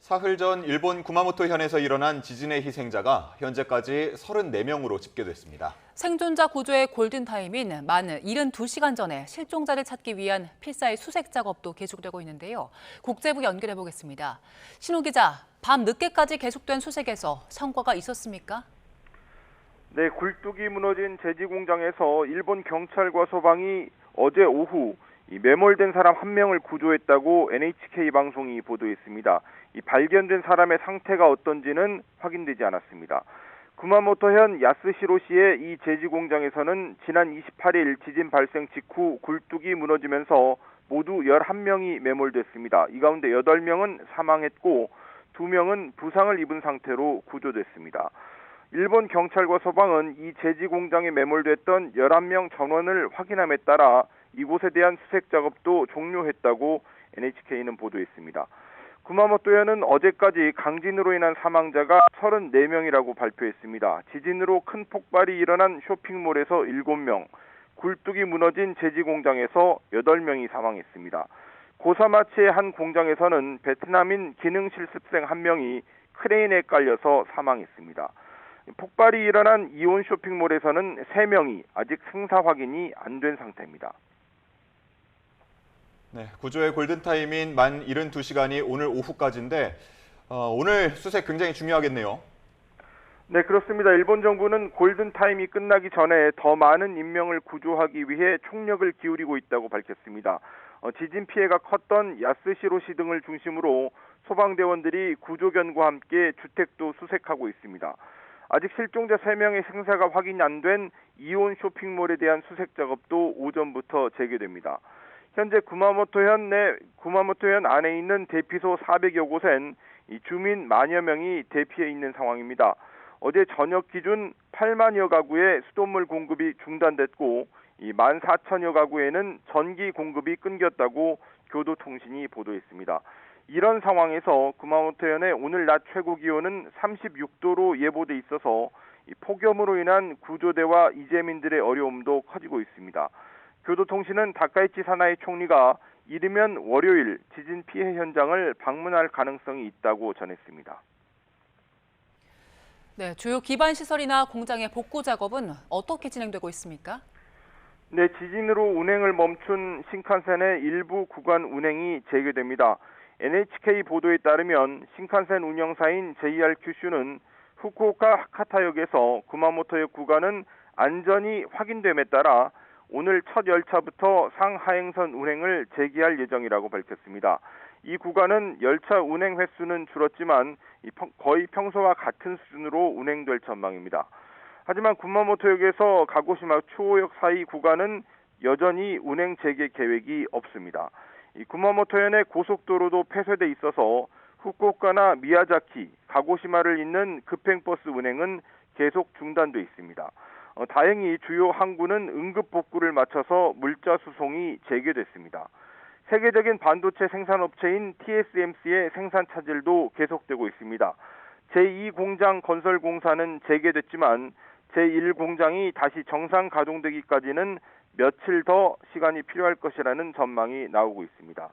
사흘 전 일본 구마모토현에서 일어난 지진의 희생자가 현재까지 34명으로 집계됐습니다. 생존자 구조의 골든타임인 만 72시간 전에 실종자를 찾기 위한 필사의 수색 작업도 계속되고 있는데요. 국제부 연결해 보겠습니다. 신호 기자, 밤 늦게까지 계속된 수색에서 성과가 있었습니까? 네, 굴뚝이 무너진 제지 공장에서 일본 경찰과 소방이 어제 오후 매몰된 사람 1명을 구조했다고 NHK 방송이 보도했습니다. 발견된 사람의 상태가 어떤지는 확인되지 않았습니다. 구마모토현 야스시로시의 이 제지 공장에서는 지난 28일 지진 발생 직후 굴뚝이 무너지면서 모두 11명이 매몰됐습니다. 이 가운데 8명은 사망했고 2명은 부상을 입은 상태로 구조됐습니다. 일본 경찰과 소방은 이 제지 공장에 매몰됐던 11명 전원을 확인함에 따라 이곳에 대한 수색 작업도 종료했다고 NHK는 보도했습니다. 구마모토현은 어제까지 강진으로 인한 사망자가 34명이라고 발표했습니다. 지진으로 큰 폭발이 일어난 쇼핑몰에서 7명, 굴뚝이 무너진 제지 공장에서 8명이 사망했습니다. 고사마치의 한 공장에서는 베트남인 기능 실습생 1명이 크레인에 깔려서 사망했습니다. 폭발이 일어난 이온 쇼핑몰에서는 3명이 아직 생사 확인이 안 된 상태입니다. 네, 구조의 골든타임인 만 72시간이 오늘 오후까지인데 오늘 수색 굉장히 중요하겠네요. 네, 그렇습니다. 일본 정부는 골든타임이 끝나기 전에 더 많은 인명을 구조하기 위해 총력을 기울이고 있다고 밝혔습니다. 지진 피해가 컸던 야스시로시 등을 중심으로 소방대원들이 구조견과 함께 주택도 수색하고 있습니다. 아직 실종자 3명의 생사가 확인이 안 된 이온 쇼핑몰에 대한 수색 작업도 오전부터 재개됩니다. 현재 구마모토현 안에 있는 대피소 400여 곳엔 주민 만여 명이 대피해 있는 상황입니다. 어제 저녁 기준 8만여 가구의 수돗물 공급이 중단됐고 14,000여 가구에는 전기 공급이 끊겼다고 교도통신이 보도했습니다. 이런 상황에서 구마모토현의 오늘 낮 최고 기온은 36도로 예보돼 있어서 폭염으로 인한 구조대와 이재민들의 어려움도 커지고 있습니다. 교도통신은 다카이치 사나이 총리가 이르면 월요일 지진 피해 현장을 방문할 가능성이 있다고 전했습니다. 네, 주요 기반 시설이나 공장의 복구 작업은 어떻게 진행되고 있습니까? 네, 지진으로 운행을 멈춘 신칸센의 일부 구간 운행이 재개됩니다. NHK 보도에 따르면 신칸센 운영사인 JR 큐슈는 후쿠오카 하카타역에서 구마모토역 구간은 안전이 확인됨에 따라 오늘 첫 열차부터 상하행선 운행을 재개할 예정이라고 밝혔습니다. 이 구간은 열차 운행 횟수는 줄었지만 거의 평소와 같은 수준으로 운행될 전망입니다. 하지만 구마모토역에서 가고시마 추오역 사이 구간은 여전히 운행 재개 계획이 없습니다. 구마모토현의 고속도로도 폐쇄돼 있어서 후쿠오카나 미야자키, 가고시마를 잇는 급행버스 운행은 계속 중단돼 있습니다. 다행히 주요 항구는 응급 복구를 마쳐서 물자 수송이 재개됐습니다. 세계적인 반도체 생산업체인 TSMC의 생산 차질도 계속되고 있습니다. 제2공장 건설 공사는 재개됐지만 제1공장이 다시 정상 가동되기까지는 며칠 더 시간이 필요할 것이라는 전망이 나오고 있습니다.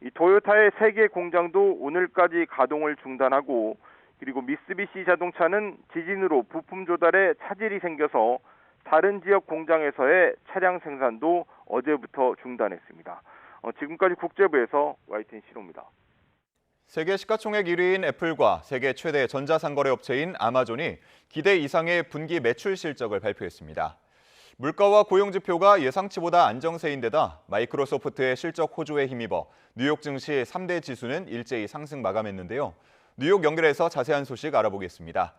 이 토요타의 세계 공장도 오늘까지 가동을 중단하고 그리고 미쓰비시 자동차는 지진으로 부품 조달에 차질이 생겨서 다른 지역 공장에서의 차량 생산도 어제부터 중단했습니다. 지금까지 국제부에서 YTN 신호입니다. 세계 시가총액 1위인 애플과 세계 최대 전자상거래 업체인 아마존이 기대 이상의 분기 매출 실적을 발표했습니다. 물가와 고용 지표가 예상치보다 안정세인 데다 마이크로소프트의 실적 호조에 힘입어 뉴욕 증시 3대 지수는 일제히 상승 마감했는데요. 뉴욕 연결해서 자세한 소식 알아보겠습니다.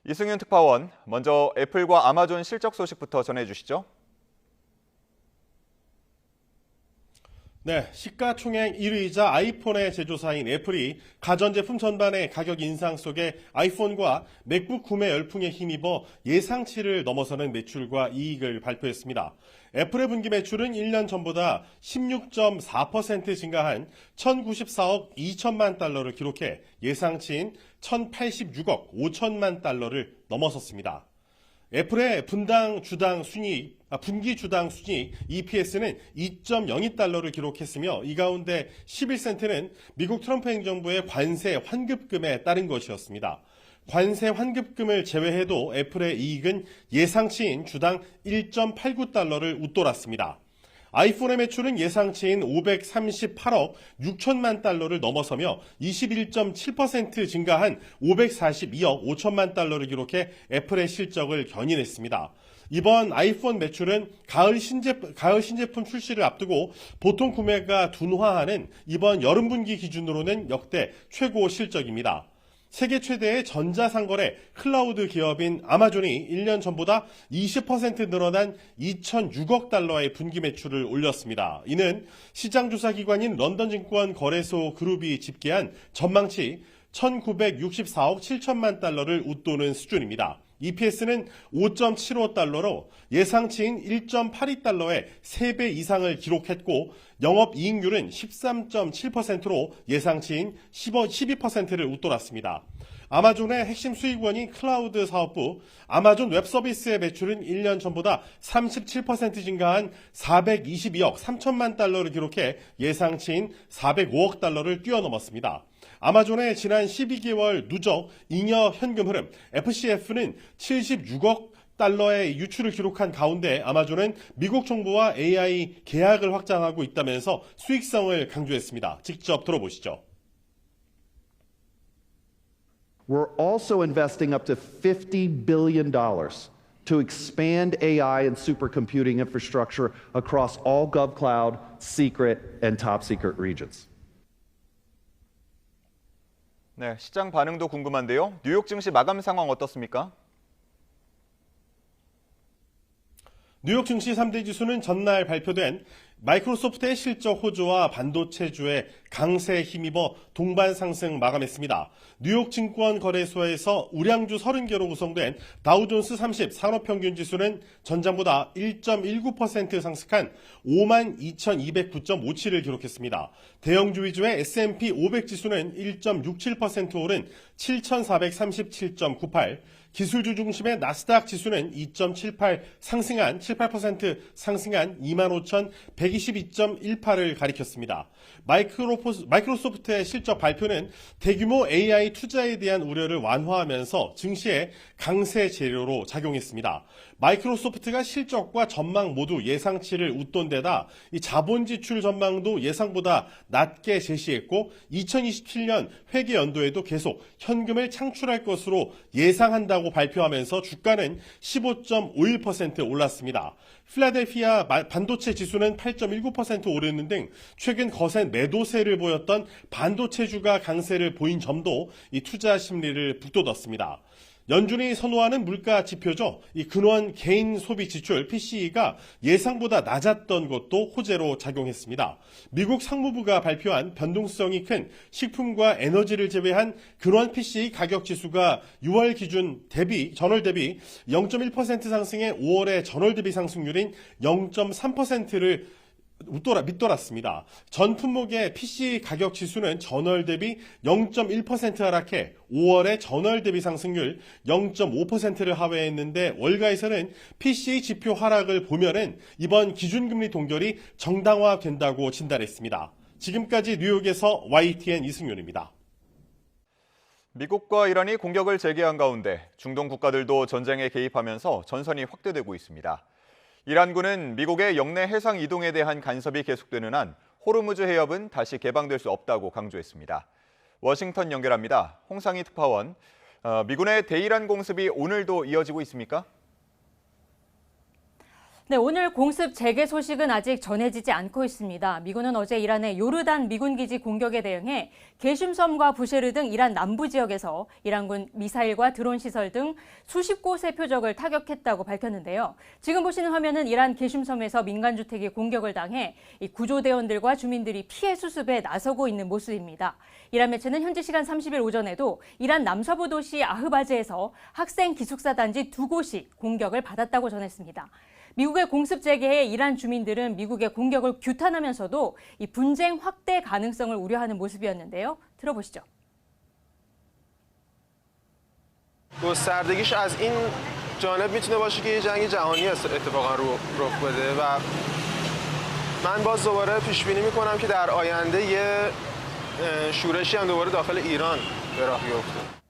이승윤 특파원, 먼저 애플과 아마존 실적 소식부터 전해주시죠. 네, 시가총액 1위이자 아이폰의 제조사인 애플이 가전제품 전반의 가격 인상 속에 아이폰과 맥북 구매 열풍에 힘입어 예상치를 넘어서는 매출과 이익을 발표했습니다. 애플의 분기 매출은 1년 전보다 16.4% 증가한 1,094억 2천만 달러를 기록해 예상치인 1,086억 5천만 달러를 넘어섰습니다. 애플의 분당 주당 순이익 분기 주당 순이익 EPS는 2.02달러를 기록했으며 이 가운데 11센트는 미국 트럼프 행정부의 관세 환급금에 따른 것이었습니다. 관세 환급금을 제외해도 애플의 이익은 예상치인 주당 1.89달러를 웃돌았습니다. 아이폰의 매출은 예상치인 538억 6천만 달러를 넘어서며 21.7% 증가한 542억 5천만 달러를 기록해 애플의 실적을 견인했습니다. 이번 아이폰 매출은 가을 신제품 출시를 앞두고 보통 구매가 둔화하는 이번 여름 분기 기준으로는 역대 최고 실적입니다. 세계 최대의 전자상거래 클라우드 기업인 아마존이 1년 전보다 20% 늘어난 2,006억 달러의 분기 매출을 올렸습니다. 이는 시장조사기관인 런던증권 거래소 그룹이 집계한 전망치 1,964억 7천만 달러를 웃도는 수준입니다. EPS는 5.75달러로 예상치인 1.82달러의 3배 이상을 기록했고 영업이익률은 13.7%로 예상치인 12%를 웃돌았습니다. 아마존의 핵심 수익원인 클라우드 사업부 아마존 웹서비스의 매출은 1년 전보다 37% 증가한 422억 3천만 달러를 기록해 예상치인 405억 달러를 뛰어넘었습니다. 아마존의 지난 12개월 누적 잉여 현금 흐름 FCF는 76억 달러의 유출을 기록한 가운데 아마존은 미국 정부와 AI 계약을 확장하고 있다면서 수익성을 강조했습니다. 직접 들어보시죠. We're also investing up to $50 billion to expand AI and supercomputing infrastructure across all GovCloud, secret, and top secret regions. 네, 시장 반응도 궁금한데요. 뉴욕 증시 마감 상황 어떻습니까? 뉴욕 증시 3대 지수는 전날 발표된 마이크로소프트의 실적 호조와 반도체주의 강세에 힘입어 동반 상승 마감했습니다. 뉴욕 증권거래소에서 우량주 30개로 구성된 다우존스 30 산업평균지수는 전장보다 1.19% 상승한 52,209.57을 기록했습니다. 대형주 위주의 S&P 500지수는 1.67% 오른 7,437.98, 기술주 중심의 나스닥 지수는 2.78 상승한 78% 상승한 25,122.18을 가리켰습니다. 마이크로소프트의 실적 발표는 대규모 AI 투자에 대한 우려를 완화하면서 증시의 강세 재료로 작용했습니다. 마이크로소프트가 실적과 전망 모두 예상치를 웃돈 데다 이 자본 지출 전망도 예상보다 낮게 제시했고 2027년 회계 연도에도 계속 현금을 창출할 것으로 예상한다고 발표하면서 주가는 15.51% 올랐습니다. 필라델피아 반도체 지수는 8.19% 오르는 등 최근 거센 매도세를 보였던 반도체주가 강세를 보인 점도 이 투자 심리를 북돋았습니다. 연준이 선호하는 물가 지표죠. 이 근원 개인 소비 지출 PCE가 예상보다 낮았던 것도 호재로 작용했습니다. 미국 상무부가 발표한 변동성이 큰 식품과 에너지를 제외한 근원 PCE 가격 지수가 6월 기준 전월 대비 0.1% 상승해 5월의 전월 대비 상승률인 0.3%를 밑돌았습니다. 전 품목의 PC 가격 지수는 전월 대비 0.1% 하락해 5월의 전월 대비 상승률 0.5%를 하회했는데 월가에서는 PC 지표 하락을 보면은 이번 기준금리 동결이 정당화된다고 진단했습니다. 지금까지 뉴욕에서 YTN 이승윤입니다. 미국과 이란이 공격을 재개한 가운데 중동 국가들도 전쟁에 개입하면서 전선이 확대되고 있습니다. 이란군은 미국의 영내 해상 이동에 대한 간섭이 계속되는 한 호르무즈 해협은 다시 개방될 수 없다고 강조했습니다. 워싱턴 연결합니다. 홍상희 특파원, 미군의 대이란 공습이 오늘도 이어지고 있습니까? 네, 오늘 공습 재개 소식은 아직 전해지지 않고 있습니다. 미군은 어제 이란의 요르단 미군 기지 공격에 대응해 게슘섬과 부쉐르 등 이란 남부 지역에서 이란군 미사일과 드론 시설 등 수십 곳의 표적을 타격했다고 밝혔는데요. 지금 보시는 화면은 이란 게슘섬에서 민간 주택이 공격을 당해 이 구조대원들과 주민들이 피해 수습에 나서고 있는 모습입니다. 이란 매체는 현지 시간 30일 오전에도 이란 남서부 도시 아흐바즈에서 학생 기숙사 단지 2곳이 공격을 받았다고 전했습니다. 미국의 공습 재개에 이란 주민들은 미국의 공격을 규탄하면서도 이 분쟁 확대 가능성을 우려하는 모습이었는데요. 들어보시죠. گستردگیش از این جالب میتونه باشه که یه جنگ جهانی اتفاقا رخ بده و من باز دوباره پیش بینی میکنم که در آینده یه شورشی هم دوباره داخل ایران به راه بیفته.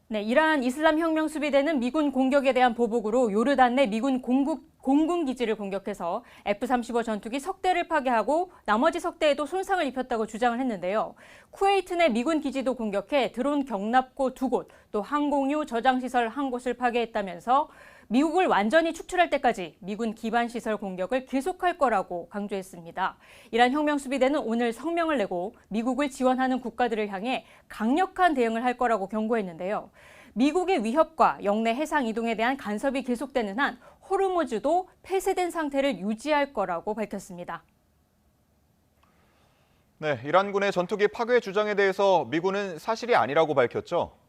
네, 이란 이슬람 혁명 수비대는 미군 공격에 대한 보복으로 요르단 내 미군 공군 기지를 공격해서 F-35 전투기 석 대를 파괴하고 나머지 석 대에도 손상을 입혔다고 주장을 했는데요. 쿠웨이트 내 미군 기지도 공격해 드론 경납고 2곳, 또 항공유 저장시설 1곳을 파괴했다면서 미국을 완전히 축출할 때까지 미군 기반 시설 공격을 계속할 거라고 강조했습니다. 이란 혁명 수비대는 오늘 성명을 내고 미국을 지원하는 국가들을 향해 강력한 대응을 할 거라고 경고했는데요. 미국의 위협과 영내 해상 이동에 대한 간섭이 계속되는 한 호르무즈도 폐쇄된 상태를 유지할 거라고 밝혔습니다. 네, 이란군의 전투기 파괴 주장에 대해서 미군은 사실이 아니라고 밝혔죠.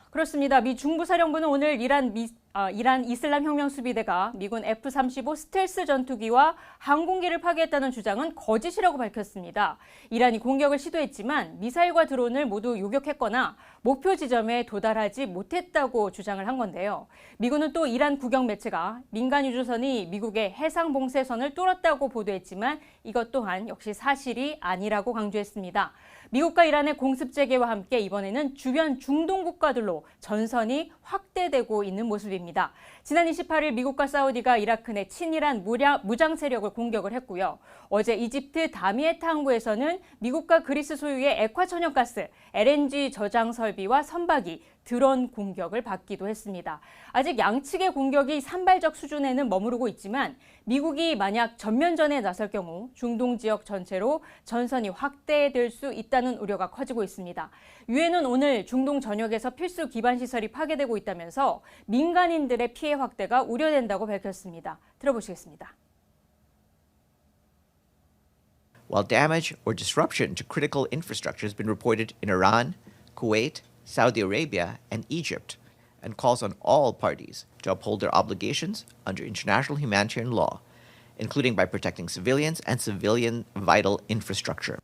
그렇습니다. 미 중부사령부는 오늘 이란 이슬람 혁명 수비대가 미군 F-35 스텔스 전투기와 항공기를 파괴했다는 주장은 거짓이라고 밝혔습니다. 이란이 공격을 시도했지만 미사일과 드론을 모두 요격했거나 목표 지점에 도달하지 못했다고 주장을 한 건데요. 미군은 또 이란 국영 매체가 민간 유조선이 미국의 해상 봉쇄선을 뚫었다고 보도했지만 이것 또한 역시 사실이 아니라고 강조했습니다. 미국과 이란의 공습 재개와 함께 이번에는 주변 중동 국가들로 전선이 확대되고 있는 모습입니다. 지난 28일 미국과 사우디가 이라크 내 친이란 무장 세력을 공격을 했고요. 어제 이집트 다미에타 항구에서는 미국과 그리스 소유의 액화 천연가스, LNG 저장 설비와 선박이 드론 공격을 받기도 했습니다. 아직 양측의 공격이 산발적 수준에는 머무르고 있지만 미국이 만약 전면전에 나설 경우 중동 지역 전체로 전선이 확대될 수 있다는 우려가 커지고 있습니다. 유엔은 오늘 중동 전역에서 필수 기반 시설이 파괴되고 있다면서 민간인들의 피해 확대가 우려된다고 밝혔습니다. 들어보시겠습니다. While damage or disruption to critical infrastructure has been reported in Iran, Kuwait, Saudi Arabia, and Egypt, and calls on all parties to uphold their obligations under international humanitarian law, including by protecting civilians and civilian vital infrastructure.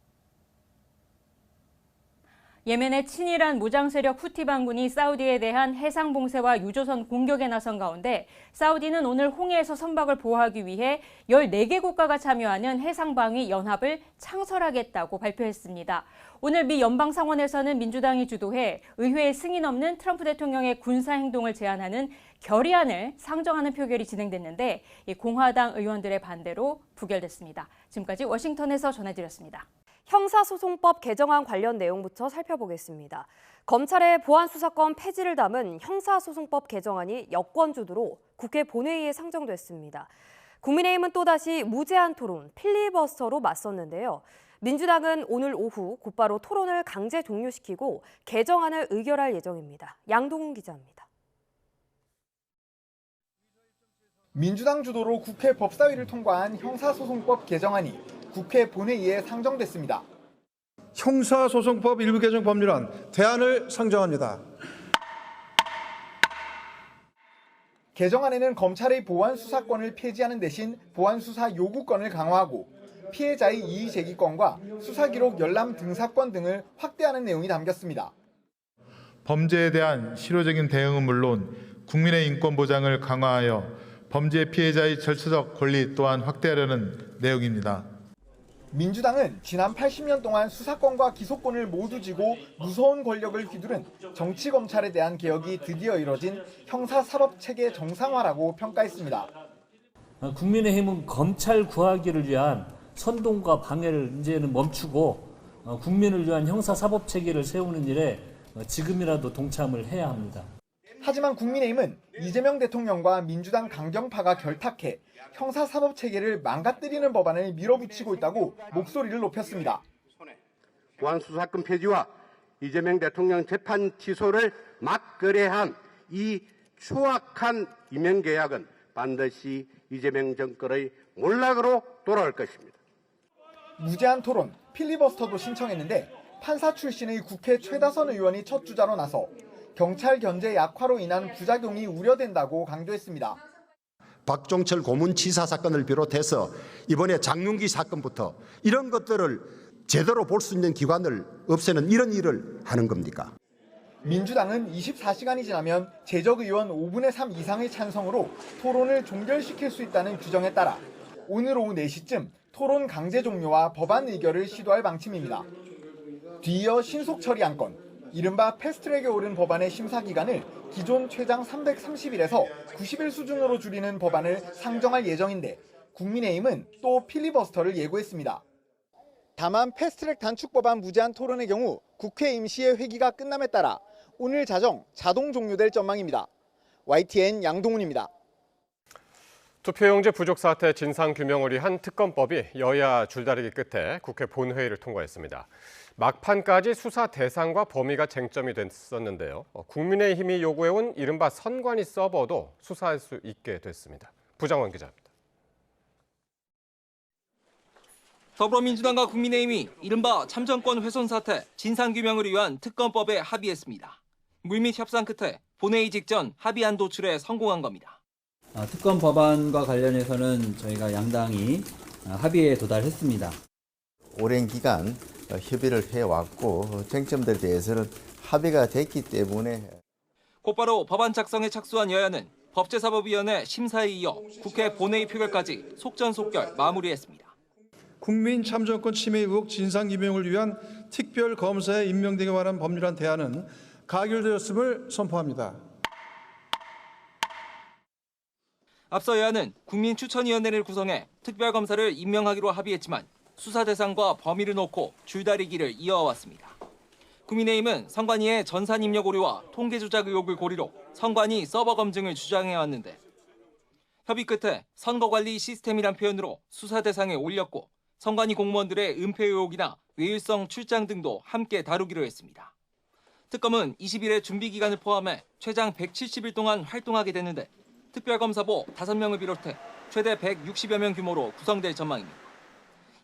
예멘의 친이란 무장 세력 후티 반군이 사우디에 대한 해상 봉쇄와 유조선 공격에 나선 가운데 사우디는 오늘 홍해에서 선박을 보호하기 위해 14개 국가가 참여하는 해상방위 연합을 창설하겠다고 발표했습니다. 오늘 미 연방상원에서는 민주당이 주도해 의회에 승인 없는 트럼프 대통령의 군사행동을 제한하는 결의안을 상정하는 표결이 진행됐는데 공화당 의원들의 반대로 부결됐습니다. 지금까지 워싱턴에서 전해드렸습니다. 형사소송법 개정안 관련 내용부터 살펴보겠습니다. 검찰의 보안수사권 폐지를 담은 형사소송법 개정안이 여권 주도로 국회 본회의에 상정됐습니다. 국민의힘은 또다시 무제한 토론, 필리버스터로 맞섰는데요. 민주당은 오늘 오후 곧바로 토론을 강제 종료시키고 개정안을 의결할 예정입니다. 양동훈 기자입니다. 민주당 주도로 국회 법사위를 통과한 형사소송법 개정안이 국회 본회의에 상정됐습니다. 형사소송법 일부 개정 법률안 대안을 상정합니다. 개정안에는 검찰의 보안수사권을 폐지하는 대신 보안수사 요구권을 강화하고 피해자의 이의제기권과 수사기록 열람 등사권 등을 확대하는 내용이 담겼습니다. 범죄에 대한 실효적인 대응은 물론 국민의 인권 보장을 강화하여 범죄 피해자의 절차적 권리 또한 확대하려는 내용입니다. 민주당은 지난 80년 동안 수사권과 기소권을 모두 쥐고 무서운 권력을 휘두른 정치검찰에 대한 개혁이 드디어 이뤄진 형사사법체계 정상화라고 평가했습니다. 국민의힘은 검찰 구하기를 위한 선동과 방해를 이제는 멈추고 국민을 위한 형사사법체계를 세우는 일에 지금이라도 동참을 해야 합니다. 하지만 국민의힘은 이재명 대통령과 민주당 강경파가 결탁해 형사사법체계를 망가뜨리는 법안을 밀어붙이고 있다고 목소리를 높였습니다. 보안수사권 폐지와 이재명 대통령 재판 취소를 막거래한 이 추악한 임명계약은 반드시 이재명 정권의 몰락으로 돌아올 것입니다. 무제한 토론, 필리버스터도 신청했는데 판사 출신의 국회 최다선 의원이 첫 주자로 나서 경찰 견제 약화로 인한 부작용이 우려된다고 강조했습니다. 박종철 고문치사 사건을 비롯해서 이번에 장윤기 사건부터 이런 것들을 제대로 볼 수 있는 기관을 없애는 이런 일을 하는 겁니까? 민주당은 24시간이 지나면 재적 의원 5분의 3 이상의 찬성으로 토론을 종결시킬 수 있다는 규정에 따라 오늘 오후 4시쯤 토론 강제 종료와 법안 의결을 시도할 방침입니다. 뒤이어 신속 처리 안건, 이른바 패스트트랙에 오른 법안의 심사 기간을 기존 최장 330일에서 90일 수준으로 줄이는 법안을 상정할 예정인데 국민의힘은 또 필리버스터를 예고했습니다. 다만 패스트트랙 단축 법안 무제한 토론의 경우 국회 임시의 회기가 끝남에 따라 오늘 자동 종료될 전망입니다. YTN 양동훈입니다. 투표용지 부족 사태 진상규명을 위한 특검법이 여야 줄다리기 끝에 국회 본회의를 통과했습니다. 막판까지 수사 대상과 범위가 쟁점이 됐었는데요. 국민의힘이 요구해온 이른바 선관위 서버도 수사할 수 있게 됐습니다. 부장원 기자입니다. 더불어민주당과 국민의힘이 이른바 참정권 훼손 사태 진상규명을 위한 특검법에 합의했습니다. 물밑 협상 끝에 본회의 직전 합의안 도출에 성공한 겁니다. 특검 법안과 관련해서는 저희가 양당이 합의에 도달했습니다. 오랜 기간 협의를 해왔고 쟁점들에 대해서는 합의가 됐기 때문에 곧바로 법안 작성에 착수한 여야는 법제사법위원회 심사에 이어 국회 본회의 표결까지 속전속결 마무리했습니다. 국민 참정권 침해 의혹 진상규명을 위한 특별검사에 임명되기 관한 법률안 대안은 가결되었음을 선포합니다. 앞서 여야는 국민추천위원회를 구성해 특별검사를 임명하기로 합의했지만 수사 대상과 범위를 놓고 줄다리기를 이어왔습니다. 국민의힘은 선관위의 전산 입력 오류와 통계 조작 의혹을 고리로 선관위 서버 검증을 주장해왔는데 협의 끝에 선거관리 시스템이란 표현으로 수사 대상에 올렸고 선관위 공무원들의 은폐 의혹이나 외유성 출장 등도 함께 다루기로 했습니다. 특검은 20일의 준비 기간을 포함해 최장 170일 동안 활동하게 되는데 특별검사보 5명을 비롯해 최대 160여 명 규모로 구성될 전망입니다.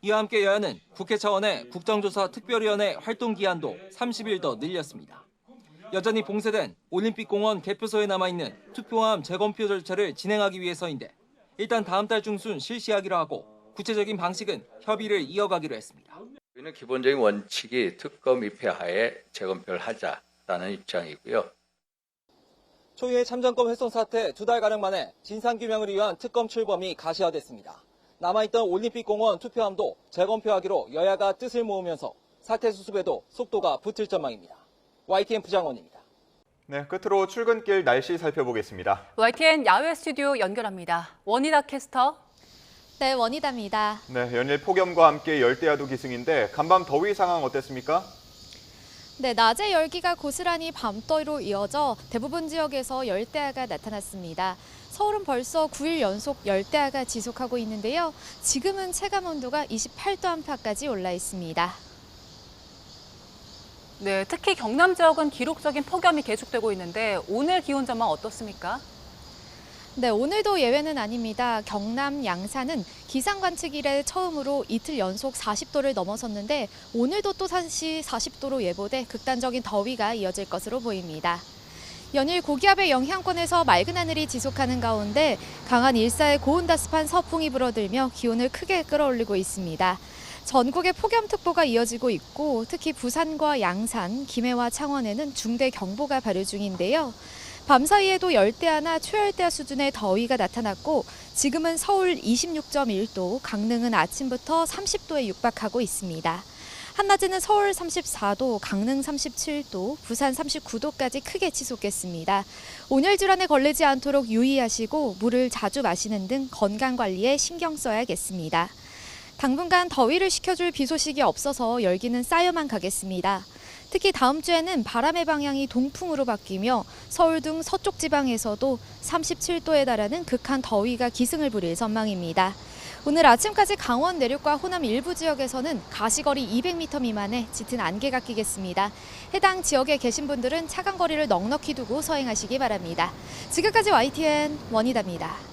이와 함께 여야는 국회 차원의 국정조사 특별위원회 활동 기한도 30일 더 늘렸습니다. 여전히 봉쇄된 올림픽공원 개표소에 남아있는 투표함 재검표 절차를 진행하기 위해서인데 일단 다음 달 중순 실시하기로 하고 구체적인 방식은 협의를 이어가기로 했습니다. 저희는 기본적인 원칙이 특검 입회하에 재검표를 하자라는 입장이고요. 초유의 참정권 훼손 사태 2달가량 만에 진상규명을 위한 특검 출범이 가시화됐습니다. 남아있던 올림픽공원 투표함도 재검표하기로 여야가 뜻을 모으면서 사태 수습에도 속도가 붙을 전망입니다. YTN 부장원입니다. 네, 끝으로 출근길 날씨 살펴보겠습니다. YTN 야외 스튜디오 연결합니다. 원희다 캐스터. 네, 원희다입니다. 네, 연일 폭염과 함께 열대야도 기승인데 간밤 더위 상황 어땠습니까? 네, 낮에 열기가 고스란히 밤더위로 이어져 대부분 지역에서 열대야가 나타났습니다. 서울은 벌써 9일 연속 열대야가 지속하고 있는데요. 지금은 체감 온도가 28도 안팎까지 올라 있습니다. 네, 특히 경남 지역은 기록적인 폭염이 계속되고 있는데 오늘 기온 전망 어떻습니까? 네, 오늘도 예외는 아닙니다. 경남 양산은 기상 관측 이래 처음으로 이틀 연속 40도를 넘어섰는데 오늘도 또 다시 40도로 예보돼 극단적인 더위가 이어질 것으로 보입니다. 연일 고기압의 영향권에서 맑은 하늘이 지속하는 가운데 강한 일사의 고온다습한 서풍이 불어들며 기온을 크게 끌어올리고 있습니다. 전국에 폭염특보가 이어지고 있고 특히 부산과 양산, 김해와 창원에는 중대 경보가 발효 중인데요. 밤사이에도 열대야나 초열대야 수준의 더위가 나타났고 지금은 서울 26.1도, 강릉은 아침부터 30도에 육박하고 있습니다. 한낮에는 서울 34도, 강릉 37도, 부산 39도까지 크게 치솟겠습니다. 온열 질환에 걸리지 않도록 유의하시고 물을 자주 마시는 등 건강 관리에 신경 써야겠습니다. 당분간 더위를 식혀줄 비 소식이 없어서 열기는 쌓여만 가겠습니다. 특히 다음 주에는 바람의 방향이 동풍으로 바뀌며 서울 등 서쪽 지방에서도 37도에 달하는 극한 더위가 기승을 부릴 전망입니다. 오늘 아침까지 강원 내륙과 호남 일부 지역에서는 가시거리 200m 미만의 짙은 안개가 끼겠습니다. 해당 지역에 계신 분들은 차간 거리를 넉넉히 두고 서행하시기 바랍니다. 지금까지 YTN 원희다입니다.